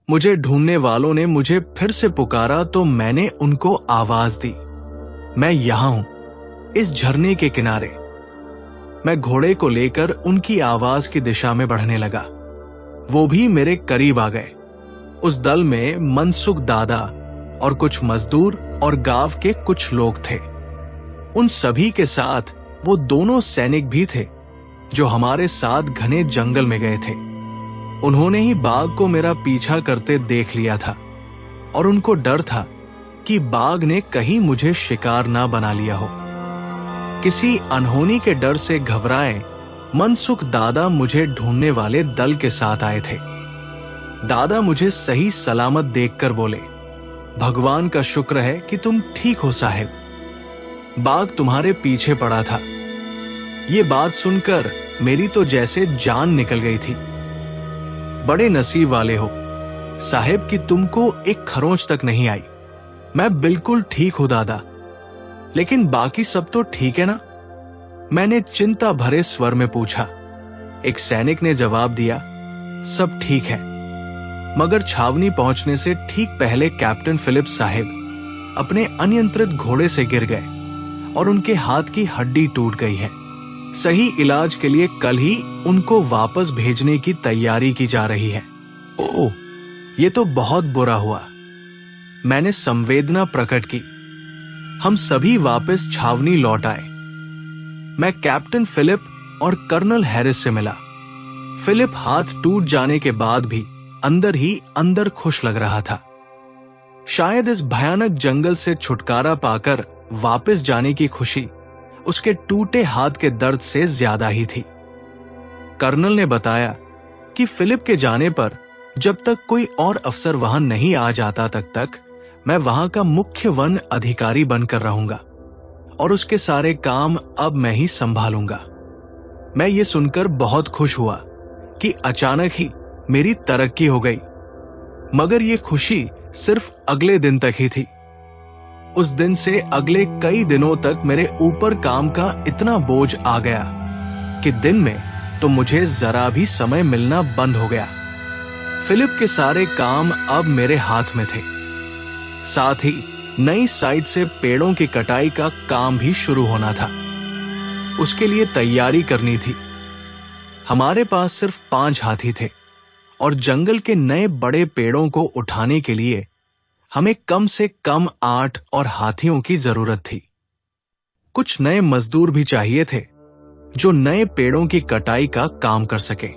मुझे ढूंढने वालों ने मुझे फिर से पुकारा तो मैंने उनको आवाज दी, मैं यहां हूं, इस झरने के किनारे। मैं घोड़े को लेकर उनकी आवाज की दिशा में बढ़ने लगा। वो भी मेरे करीब आ गए। उस दल में मनसुख दादा और कुछ मजदूर और गांव के कुछ लोग थे। उन सभी के साथ वो दोनों सैनिक भी थे जो हमारे साथ घने जंगल में गए थे। उन्होंने ही बाघ को मेरा पीछा करते देख लिया था और उनको डर था कि बाघ ने कहीं मुझे शिकार ना बना लिया हो। किसी अनहोनी के डर से घबराए मनसुख दादा मुझे ढूंढने वाले दल के साथ आए थे। दादा मुझे सही सलामत देखकर बोले, भगवान का शुक्र है कि तुम ठीक हो साहेब, बाघ तुम्हारे पीछे पड़ा था। ये बात सुनकर मेरी तो जैसे जान निकल गई थी। बड़े नसीब वाले हो साहेब कि तुमको एक खरोंच तक नहीं आई। मैं बिल्कुल ठीक हूं दादा, लेकिन बाकी सब तो ठीक है ना? मैंने चिंता भरे स्वर में पूछा। एक सैनिक ने जवाब दिया, सब ठीक है, मगर छावनी पहुंचने से ठीक पहले कैप्टन फिलिप्स साहब अपने अनियंत्रित घोड़े से गिर गए और उनके हाथ की हड्डी टूट गई है। सही इलाज के लिए कल ही उनको वापस भेजने की तैयारी की जा रही है। ओह, ये तो बहुत बुरा हुआ। मैंने संवेदना प्रकट की। हम सभी वापस छावनी लौट आए। मैं कैप्टन फिलिप और कर्नल हैरिस से मिला। फिलिप हाथ टूट जाने के बाद भी अंदर ही अंदर खुश लग रहा था। शायद इस भयानक जंगल से छुटकारा पाकर वापस जाने की खुशी उसके टूटे हाथ के दर्द से ज्यादा ही थी। कर्नल ने बताया कि फिलिप के जाने पर जब तक कोई और अफसर वहां नहीं आ जाता तक मैं वहां का मुख्य वन अधिकारी बनकर रहूंगा और उसके सारे काम अब मैं ही संभालूंगा। मैं ये सुनकर बहुत खुश हुआ कि अचानक ही मेरी तरक्की हो गई, मगर ये खुशी सिर्फ अगले दिन तक ही थी। उस दिन से अगले कई दिनों तक मेरे ऊपर काम का इतना बोझ आ गया कि दिन में तो मुझे जरा भी समय मिलना बंद हो गया। फिलिप के सारे काम अब मेरे हाथ में थे। साथ ही नई साइट से पेड़ों की कटाई का काम भी शुरू होना था। उसके लिए तैयारी करनी थी। हमारे पास सिर्फ 5 हाथी थे और जंगल के नए बड़े पेड़ों को उठाने के लिए हमें कम से कम 8 और हाथियों की जरूरत थी। कुछ नए मजदूर भी चाहिए थे जो नए पेड़ों की कटाई का काम कर सके।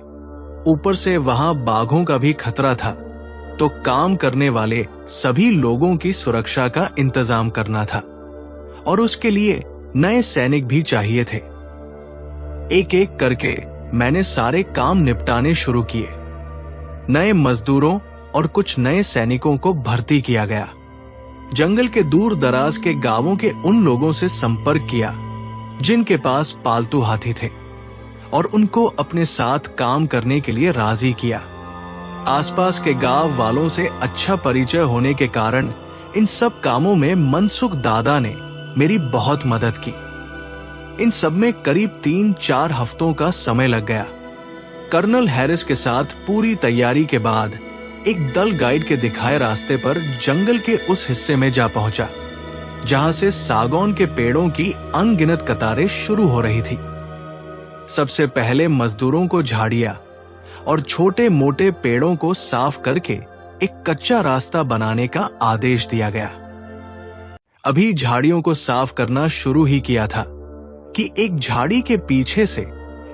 ऊपर से वहां बाघों का भी खतरा था, तो काम करने वाले सभी लोगों की सुरक्षा का इंतजाम करना था और उसके लिए नए सैनिक भी चाहिए थे। एक एक करके मैंने सारे काम निपटाने शुरू किए। नए मजदूरों और कुछ नए सैनिकों को भर्ती किया गया। जंगल के दूर दराज के गांवों के उन लोगों से संपर्क किया जिनके पास पालतू हाथी थे और उनको अपने साथ काम करने के लिए राजी किया। आसपास के गांव वालों से अच्छा परिचय होने के कारण इन सब कामों में मनसुख दादा ने मेरी बहुत मदद की। इन सब में करीब 3-4 हफ्तों का समय लग गया। कर्नल हैरिस के साथ पूरी तैयारी के बाद एक दल गाइड के दिखाए रास्ते पर जंगल के उस हिस्से में जा पहुंचा जहां से सागौन के पेड़ों की अनगिनत कतारें शुरू हो रही थी। सबसे पहले मजदूरों को झाड़ियां और छोटे मोटे पेड़ों को साफ करके एक कच्चा रास्ता बनाने का आदेश दिया गया। अभी झाड़ियों को साफ करना शुरू ही किया था कि एक झाड़ी के पीछे से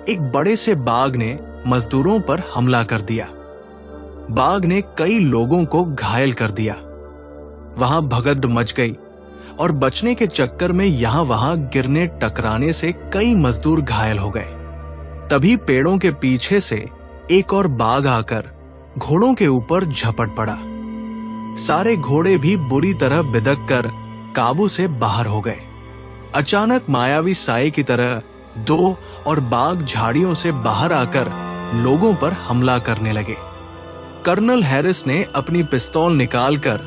एक बड़े से बाघ ने मजदूरों पर हमला कर दिया। बाघ ने कई लोगों को घायल कर दिया। वहां भगदड़ मच गई और बचने के चक्कर में यहां वहां गिरने टकराने से कई मजदूर घायल हो गए। तभी पेड़ों के पीछे से एक और बाघ आकर घोड़ों के ऊपर झपट पड़ा। सारे घोड़े भी बुरी तरह बिदक कर काबू से बाहर हो गए। अचानक मायावी साए की तरह 2 और बाघ झाड़ियों से बाहर आकर लोगों पर हमला करने लगे। कर्नल हैरिस ने अपनी पिस्तौल निकालकर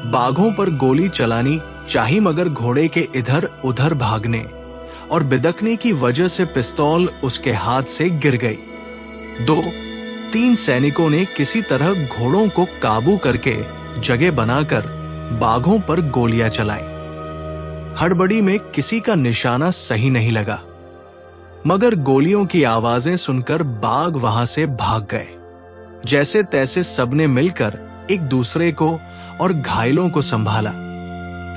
बाघों पर गोली चलानी चाही, मगर घोड़े के इधर उधर भागने और बिदकने की वजह से पिस्तौल उसके हाथ से गिर गई। 2, 3 सैनिकों ने किसी तरह घोड़ों को काबू करके जगह बनाकर बाघों पर गोलियां चलाई। हड़बड़ी में किसी का निशाना सही नहीं लगा, मगर गोलियों की आवाजें सुनकर बाघ वहां से भाग गए। जैसे तैसे सबने मिलकर एक दूसरे को और घायलों को संभाला।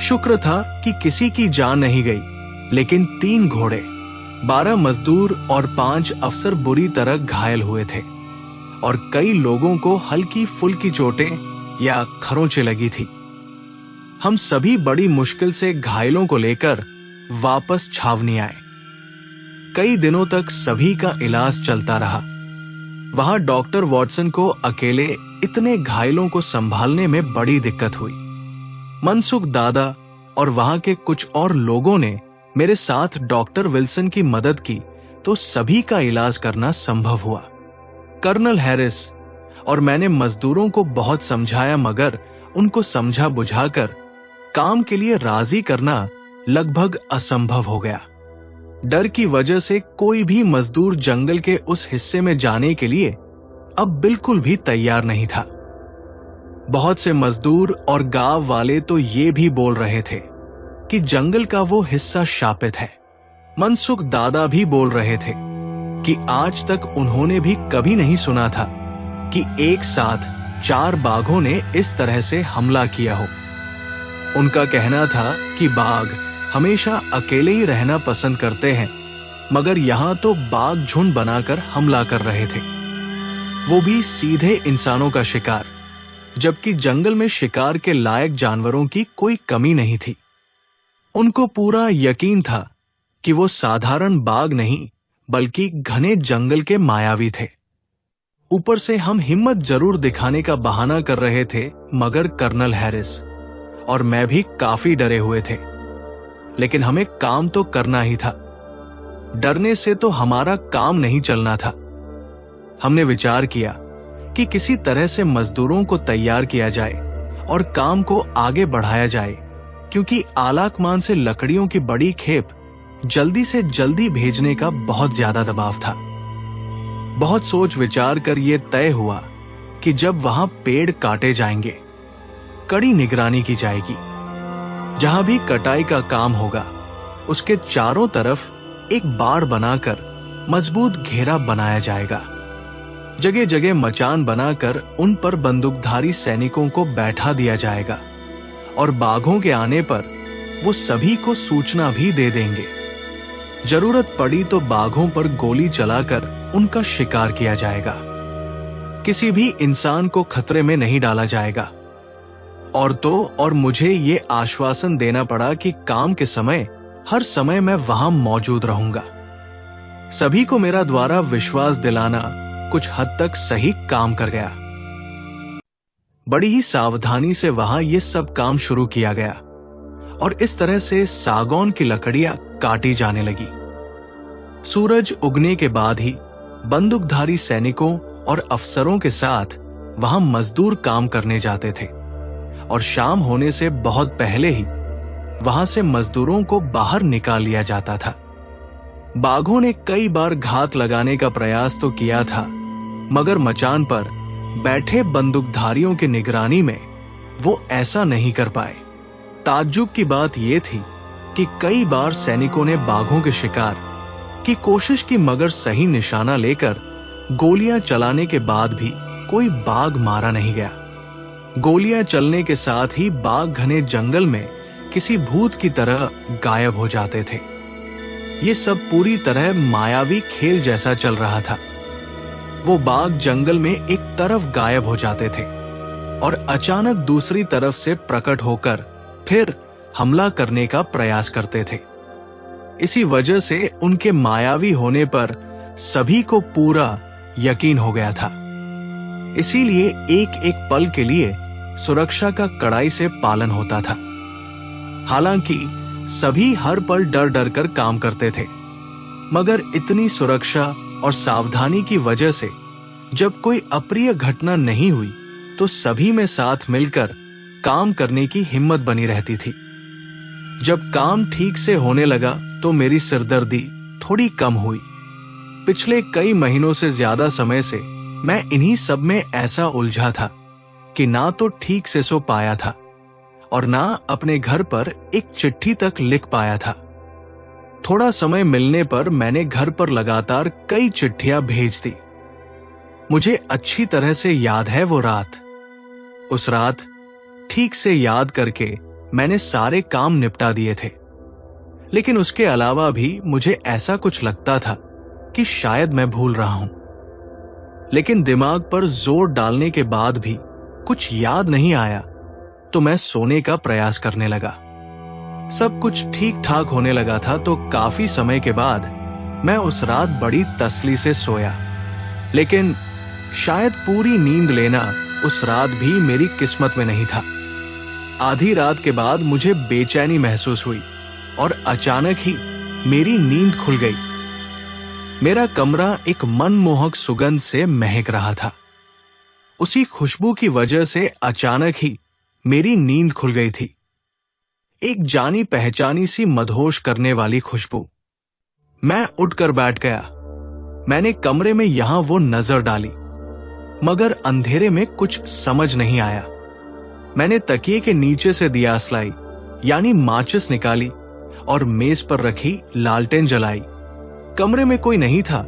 शुक्र था कि किसी की जान नहीं गई, लेकिन 3 घोड़े, 12 मजदूर और 5 अफसर बुरी तरह घायल हुए थे और कई लोगों को हल्की फुल्की चोटें या खरोंचें लगी थी। हम सभी बड़ी मुश्किल से घायलों को लेकर वापस छावनी आए। कई दिनों तक सभी का इलाज चलता रहा। वहां डॉक्टर वॉटसन को अकेले इतने घायलों को संभालने में बड़ी दिक्कत हुई। मनसुख दादा और वहां के कुछ और लोगों ने मेरे साथ डॉक्टर विल्सन की मदद की तो सभी का इलाज करना संभव हुआ। कर्नल हैरिस और मैंने मजदूरों को बहुत समझाया, मगर उनको समझा बुझाकर काम के लिए राजी करना लगभग असंभव हो गया। डर की वजह से कोई भी मजदूर जंगल के उस हिस्से में जाने के लिए अब बिल्कुल भी तैयार नहीं था। बहुत से मजदूर और गांव वाले तो ये भी बोल रहे थे कि जंगल का वो हिस्सा शापित है। मनसुख दादा भी बोल रहे थे कि आज तक उन्होंने भी कभी नहीं सुना था कि एक साथ 4 बाघों ने इस तरह से हमला किया हो। उनका कहना था कि बाघ हमेशा अकेले ही रहना पसंद करते हैं, मगर यहां तो बाघ झुंड बनाकर हमला कर रहे थे, वो भी सीधे इंसानों का शिकार, जबकि जंगल में शिकार के लायक जानवरों की कोई कमी नहीं थी। उनको पूरा यकीन था कि वो साधारण बाघ नहीं बल्कि घने जंगल के मायावी थे। ऊपर से हम हिम्मत जरूर दिखाने का बहाना कर रहे थे, मगर कर्नल हैरिस और मैं भी काफी डरे हुए थे। लेकिन हमें काम तो करना ही था। डरने से तो हमारा काम नहीं चलना था। हमने विचार किया कि किसी तरह से मजदूरों को तैयार किया जाए और काम को आगे बढ़ाया जाए, क्योंकि आलाकमान से लकड़ियों की बड़ी खेप जल्दी से जल्दी भेजने का बहुत ज्यादा दबाव था। बहुत सोच विचार कर यह तय हुआ कि जब वहां पेड़ काटे जाएंगे, कड़ी निगरानी की जाएगी। जहां भी कटाई का काम होगा, उसके चारों तरफ एक बाड़ बनाकर मजबूत घेरा बनाया जाएगा। जगह जगह मचान बनाकर उन पर बंदूकधारी सैनिकों को बैठा दिया जाएगा और बाघों के आने पर वो सभी को सूचना भी दे देंगे। जरूरत पड़ी तो बाघों पर गोली चलाकर उनका शिकार किया जाएगा। किसी भी इंसान को खतरे में नहीं डाला जाएगा। और मुझे ये आश्वासन देना पड़ा कि काम के समय हर समय मैं वहां मौजूद रहूंगा। सभी को मेरा द्वारा विश्वास दिलाना कुछ हद तक सही काम कर गया। बड़ी ही सावधानी से वहां ये सब काम शुरू किया गया और इस तरह से सागौन की लकड़ियां काटी जाने लगी। सूरज उगने के बाद ही बंदूकधारी सैनिकों और अफसरों के साथ वहां मजदूर काम करने जाते थे और शाम होने से बहुत पहले ही वहां से मजदूरों को बाहर निकाल लिया जाता था। बाघों ने कई बार घात लगाने का प्रयास तो किया था, मगर मचान पर बैठे बंदूकधारियों की निगरानी में वो ऐसा नहीं कर पाए। ताज्जुब की बात यह थी कि कई बार सैनिकों ने बाघों के शिकार की कोशिश की, मगर सही निशाना लेकर गोलियां चलाने के बाद भी कोई बाघ मारा नहीं गया। गोलियां चलने के साथ ही बाघ घने जंगल में किसी भूत की तरह गायब हो जाते थे। ये सब पूरी तरह मायावी खेल जैसा चल रहा था। वो बाघ जंगल में एक तरफ गायब हो जाते थे और अचानक दूसरी तरफ से प्रकट होकर फिर हमला करने का प्रयास करते थे। इसी वजह से उनके मायावी होने पर सभी को पूरा यकीन हो गया था। इसीलिए एक एक पल के लिए सुरक्षा का कड़ाई से पालन होता था। हालांकि सभी हर पल डर डर कर काम करते थे, मगर इतनी सुरक्षा और सावधानी की वजह से जब कोई अप्रिय घटना नहीं हुई तो सभी में साथ मिलकर काम करने की हिम्मत बनी रहती थी। जब काम ठीक से होने लगा तो मेरी सिरदर्दी थोड़ी कम हुई। पिछले कई महीनों से ज्यादा समय से मैं इन्हीं सब में ऐसा उलझा था कि ना तो ठीक से सो पाया था और ना अपने घर पर एक चिट्ठी तक लिख पाया था। थोड़ा समय मिलने पर मैंने घर पर लगातार कई चिट्ठियां भेज दी। मुझे अच्छी तरह से याद है वो रात। उस रात ठीक से याद करके मैंने सारे काम निपटा दिए थे, लेकिन उसके अलावा भी मुझे ऐसा कुछ लगता था कि शायद मैं भूल रहा हूं। लेकिन दिमाग पर जोर डालने के बाद भी कुछ याद नहीं आया तो मैं सोने का प्रयास करने लगा। सब कुछ ठीक ठाक होने लगा था तो काफी समय के बाद मैं उस रात बड़ी तसल्ली से सोया। लेकिन शायद पूरी नींद लेना उस रात भी मेरी किस्मत में नहीं था। आधी रात के बाद मुझे बेचैनी महसूस हुई और अचानक ही मेरी नींद खुल गई। मेरा कमरा एक मनमोहक सुगंध से महक रहा था। उसी खुशबू की वजह से अचानक ही मेरी नींद खुल गई थी। एक जानी पहचानी सी मदहोश करने वाली खुशबू। मैं उठकर बैठ गया। मैंने कमरे में यहां वो नजर डाली, मगर अंधेरे में कुछ समझ नहीं आया। मैंने तकिए के नीचे से दियास लाई, यानी माचिस निकाली और मेज पर रखी लालटेन जलाई। कमरे में कोई नहीं था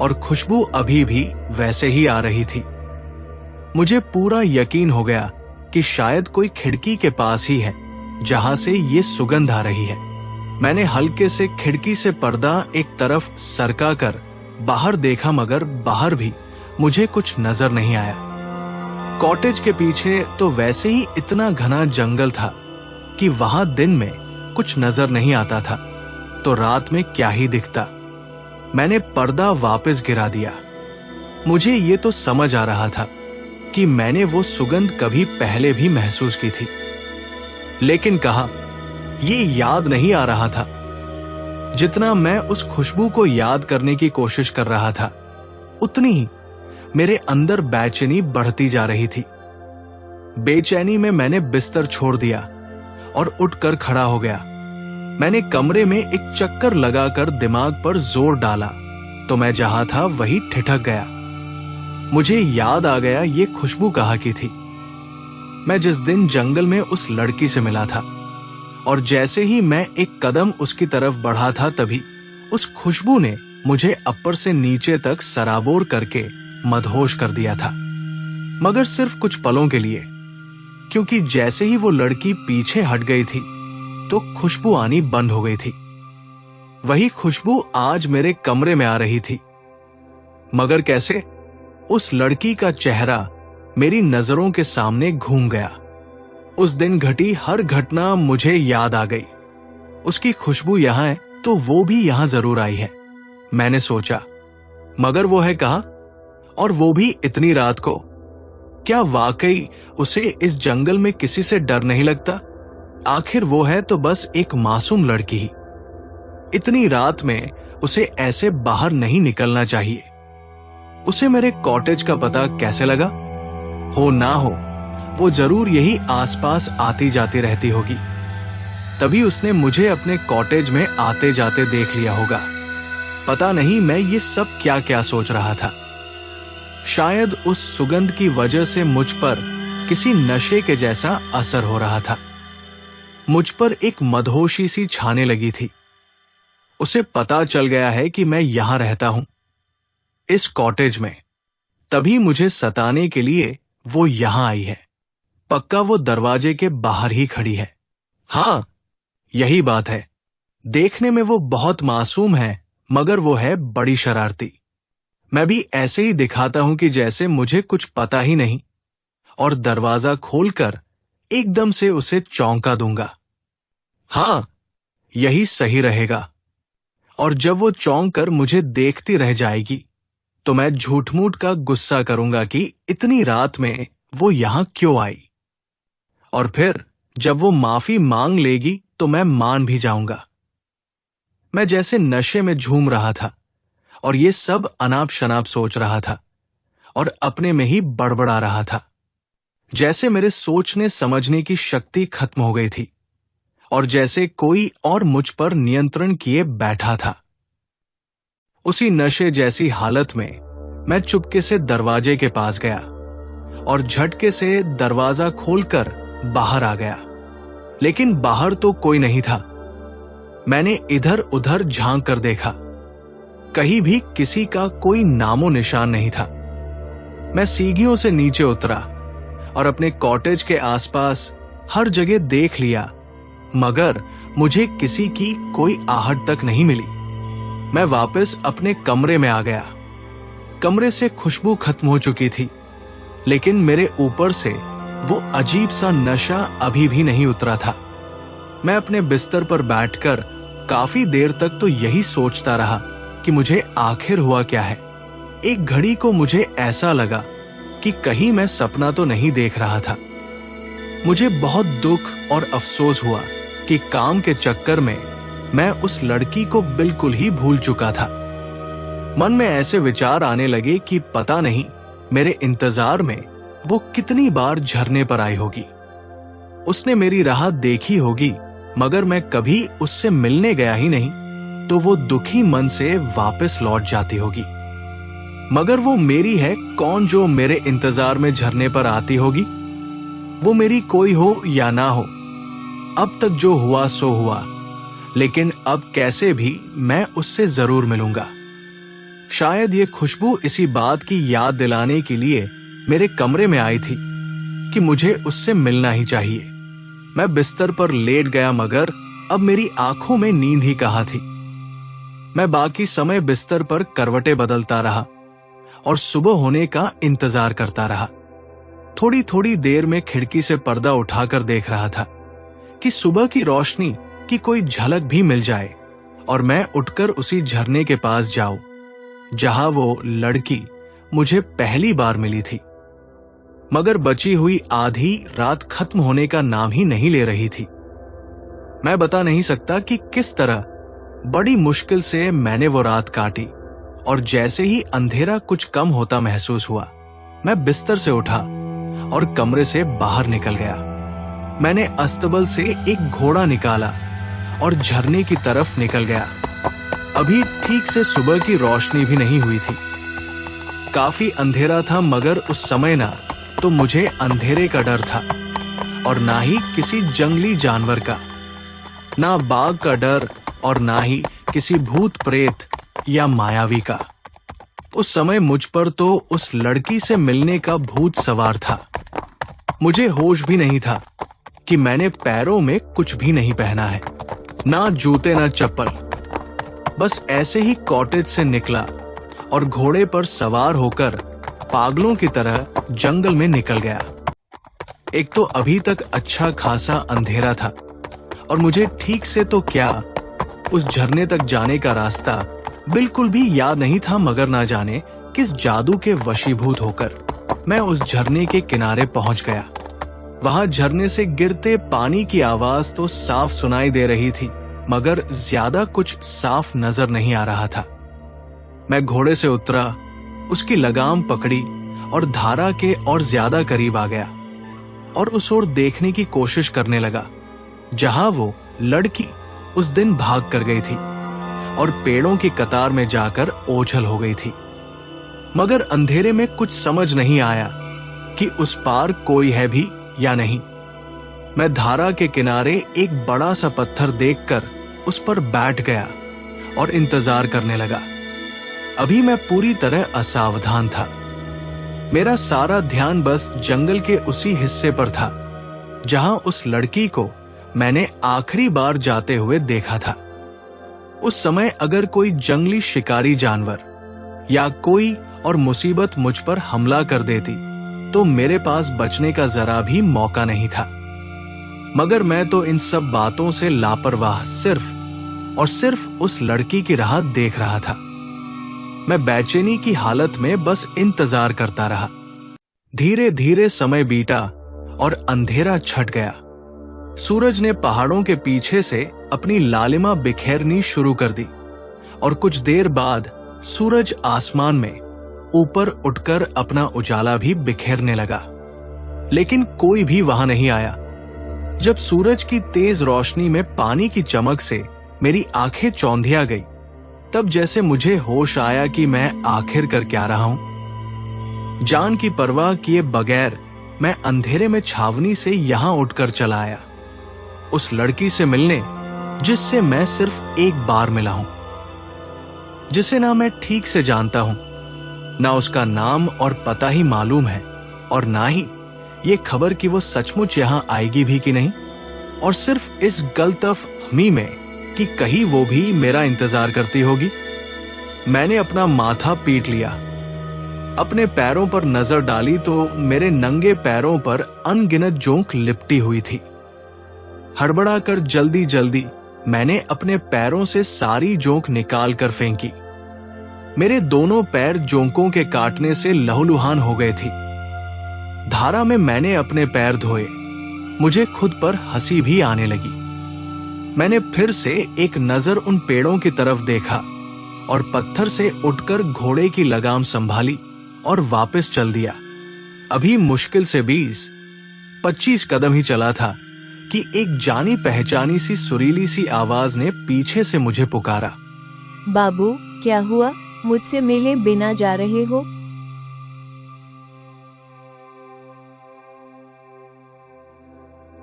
और खुशबू अभी भी वैसे ही आ रही थी। मुझे पूरा यकीन हो गया कि शायद कोई खिड़की के पास ही है जहां से ये सुगंध आ रही है। मैंने हल्के से खिड़की से पर्दा एक तरफ सरका कर बाहर देखा, मगर बाहर भी मुझे कुछ नजर नहीं आया। कॉटेज के पीछे तो वैसे ही इतना घना जंगल था कि वहां दिन में कुछ नजर नहीं आता था, तो रात में क्या ही दिखता। मैंने पर्दा वापस गिरा दिया। मुझे ये तो समझ आ रहा था कि मैंने वो सुगंध कभी पहले भी महसूस की थी, लेकिन कहा ये याद नहीं आ रहा था। जितना मैं उस खुशबू को याद करने की कोशिश कर रहा था, उतनी ही मेरे अंदर बेचैनी बढ़ती जा रही थी। बेचैनी में मैंने बिस्तर छोड़ दिया और उठकर खड़ा हो गया। मैंने कमरे में एक चक्कर लगाकर दिमाग पर जोर डाला तो मैं जहां था वही ठिठक गया। मुझे याद आ गया ये खुशबू कहाँ की थी। मैं जिस दिन जंगल में उस लड़की से मिला था, और जैसे ही मैं एक कदम उसकी तरफ बढ़ा था तभी उस खुशबू ने मुझे ऊपर से नीचे तक सराबोर करके मदहोश कर दिया था, मगर सिर्फ कुछ पलों के लिए, क्योंकि जैसे ही वो लड़की पीछे हट गई थी तो खुशबू आनी बंद हो गई थी। वही खुशबू आज मेरे कमरे में आ रही थी, मगर कैसे? उस लड़की का चेहरा मेरी नजरों के सामने घूम गया। उस दिन घटी हर घटना मुझे याद आ गई। उसकी खुशबू यहां है तो वो भी यहां जरूर आई है, मैंने सोचा। मगर वो है कहां, और वो भी इतनी रात को? क्या वाकई उसे इस जंगल में किसी से डर नहीं लगता? आखिर वो है तो बस एक मासूम लड़की ही। इतनी रात में उसे ऐसे बाहर नहीं निकलना चाहिए। उसे मेरे कॉटेज का पता कैसे लगा? हो ना हो, वो जरूर यही आसपास आती जाती रहती होगी, तभी उसने मुझे अपने कॉटेज में आते जाते देख लिया होगा। पता नहीं मैं ये सब क्या क्या सोच रहा था। शायद उस सुगंध की वजह से मुझ पर किसी नशे के जैसा असर हो रहा था। मुझ पर एक मदहोशी सी छाने लगी थी। उसे पता चल गया है कि मैं यहां रहता हूं, इस कॉटेज में, तभी मुझे सताने के लिए वो यहां आई है। पक्का वो दरवाजे के बाहर ही खड़ी है। हां, यही बात है। देखने में वो बहुत मासूम है, मगर वो है बड़ी शरारती। मैं भी ऐसे ही दिखाता हूं कि जैसे मुझे कुछ पता ही नहीं, और दरवाजा खोलकर एकदम से उसे चौंका दूंगा। हां, यही सही रहेगा। और जब वो चौंक कर मुझे देखती रह जाएगी तो मैं झूठ-मूठ का गुस्सा करूंगा कि इतनी रात में वो यहां क्यों आई। और फिर जब वो माफी मांग लेगी तो मैं मान भी जाऊंगा। मैं जैसे नशे में झूम रहा था और ये सब अनाप शनाप सोच रहा था और अपने में ही बड़बड़ा रहा था, जैसे मेरे सोचने समझने की शक्ति खत्म हो गई थी और जैसे कोई और मुझ पर नियंत्रण किए बैठा था। उसी नशे जैसी हालत में मैं चुपके से दरवाजे के पास गया और झटके से दरवाजा खोलकर बाहर आ गया, लेकिन बाहर तो कोई नहीं था। मैंने इधर उधर झांक कर देखा, कहीं भी किसी का कोई नामो निशान नहीं था। मैं सीढ़ियों से नीचे उतरा और अपने कॉटेज के आसपास हर जगह देख लिया, मगर मुझे किसी की कोई आहट तक नहीं मिली। मैं वापस अपने कमरे में आ गया। कमरे से खुशबू खत्म हो चुकी थी, लेकिन मेरे ऊपर से वो अजीब सा नशा अभी भी नहीं उतरा था। मैं अपने बिस्तर पर बैठकर काफी देर तक तो यही सोचता रहा कि मुझे आखिर हुआ क्या है। एक घड़ी को मुझे ऐसा लगा कि कहीं मैं सपना तो नहीं देख रहा था। मुझे बहुत दुख और अफसोस हुआ कि काम के चक्कर में मैं उस लड़की को बिल्कुल ही भूल चुका था। मन में ऐसे विचार आने लगे कि पता नहीं मेरे इंतजार में वो कितनी बार झरने पर आई होगी। उसने मेरी राह देखी होगी, मगर मैं कभी उससे मिलने गया ही नहीं, तो वो दुखी मन से वापस लौट जाती होगी। मगर वो मेरी है कौन जो मेरे इंतजार में झरने पर आती होगी? वो मेरी कोई हो या ना हो, अब तक जो हुआ सो हुआ, लेकिन अब कैसे भी मैं उससे जरूर मिलूंगा। शायद ये खुशबू इसी बात की याद दिलाने के लिए मेरे कमरे में आई थी कि मुझे उससे मिलना ही चाहिए। मैं बिस्तर पर लेट गया, मगर अब मेरी आंखों में नींद ही कहाँ थी। मैं बाकी समय बिस्तर पर करवटें बदलता रहा और सुबह होने का इंतजार करता रहा। थोड़ी थोड़ी देर में खिड़की से पर्दा उठाकर देख रहा था कि सुबह की रोशनी की कोई झलक भी मिल जाए और मैं उठकर उसी झरने के पास जाऊं जहां वो लड़की मुझे पहली बार मिली थी। मगर बची हुई आधी रात खत्म होने का नाम ही नहीं ले रही थी। मैं बता नहीं सकता कि किस तरह बड़ी मुश्किल से मैंने वो रात काटी, और जैसे ही अंधेरा कुछ कम होता महसूस हुआ, मैं बिस्तर से उठा और कमरे से बाहर निकल गया। मैंने अस्तबल से एक घोड़ा निकाला और झरने की तरफ निकल गया। अभी ठीक से सुबह की रोशनी भी नहीं हुई थी। काफी अंधेरा था, मगर उस समय ना तो मुझे अंधेरे का डर था और ना ही किसी जंगली जानवर का, ना बाघ का डर और ना ही किसी भूत प्रेत या मायावी का। उस समय मुझ पर तो उस लड़की से मिलने का भूत सवार था। मुझे होश भी नहीं था कि मैंने पैरों में कुछ भी नहीं पहना है, ना जूते ना चप्पल। बस ऐसे ही कॉटेज से निकला और घोड़े पर सवार होकर पागलों की तरह जंगल में निकल गया। एक तो अभी तक अच्छा खासा अंधेरा था और मुझे ठीक से तो क्या उस झरने तक जाने का रास्ता बिल्कुल भी याद नहीं था, मगर ना जाने किस जादू के वशीभूत होकर मैं उस झरने के किनारे पहुंच गया। वहां झरने से गिरते पानी की आवाज तो साफ सुनाई दे रही थी, मगर ज्यादा कुछ साफ नजर नहीं आ रहा था। मैं घोड़े से उतरा, उसकी लगाम पकड़ी और धारा के और ज्यादा करीब आ गया और उस ओर देखने की कोशिश करने लगा जहां वो लड़की उस दिन भाग कर गई थी और पेड़ों की कतार में जाकर ओझल हो गई थी। मगर अंधेरे में कुछ समझ नहीं आया कि उस पार कोई है भी या नहीं। मैं धारा के किनारे एक बड़ा सा पत्थर देखकर उस पर बैठ गया और इंतजार करने लगा। अभी मैं पूरी तरह असावधान था। मेरा सारा ध्यान बस जंगल के उसी हिस्से पर था जहां उस लड़की को मैंने आखिरी बार जाते हुए देखा था। उस समय अगर कोई जंगली शिकारी जानवर या कोई और मुसीबत मुझ पर हमला कर देती तो मेरे पास बचने का जरा भी मौका नहीं था। मगर मैं तो इन सब बातों से लापरवाह सिर्फ और सिर्फ उस लड़की की राह देख रहा था। मैं बेचैनी की हालत में बस इंतजार करता रहा। धीरे धीरे समय बीता और अंधेरा छट गया। सूरज ने पहाड़ों के पीछे से अपनी लालिमा बिखेरनी शुरू कर दी और कुछ देर बाद सूरज आसमान में ऊपर उठकर अपना उजाला भी बिखेरने लगा, लेकिन कोई भी वहां नहीं आया। जब सूरज की तेज रोशनी में पानी की चमक से मेरी आंखें चौंधिया गई, तब जैसे मुझे होश आया कि मैं आखिर कर क्या रहा हूं। जान की परवाह किए बगैर मैं अंधेरे में छावनी से यहां उठकर चला आया, उस लड़की से मिलने जिससे मैं सिर्फ एक बार मिला हूं, जिसे ना मैं ठीक से जानता हूं, ना उसका नाम और पता ही मालूम है, और ना ही ये खबर कि वो सचमुच यहां आएगी भी कि नहीं, और सिर्फ इस गलतफहमी में कि कहीं वो भी मेरा इंतजार करती होगी। मैंने अपना माथा पीट लिया, अपने पैरों पर नजर डाली तो मेरे नंगे पैरों पर अनगिनत जोंक लिपटी हुई थी। हड़बड़ाकर जल्दी जल्दी मैंने अपने पैरों से सारी जोंक निकाल कर फेंकी। मेरे दोनों पैर जोंकों के काटने से लहूलुहान हो गए थी। धारा में मैंने अपने पैर धोए, मुझे खुद पर हंसी भी आने लगी। मैंने फिर से एक नजर उन पेड़ों की तरफ देखा और पत्थर से उठकर घोड़े की लगाम संभाली और वापस चल दिया। अभी मुश्किल से 20-25 कदम ही चला था कि एक जानी पहचानी सी सुरीली सी आवाज ने पीछे से मुझे पुकारा। बाबू, क्या हुआ? मुझसे मिले बिना जा रहे हो?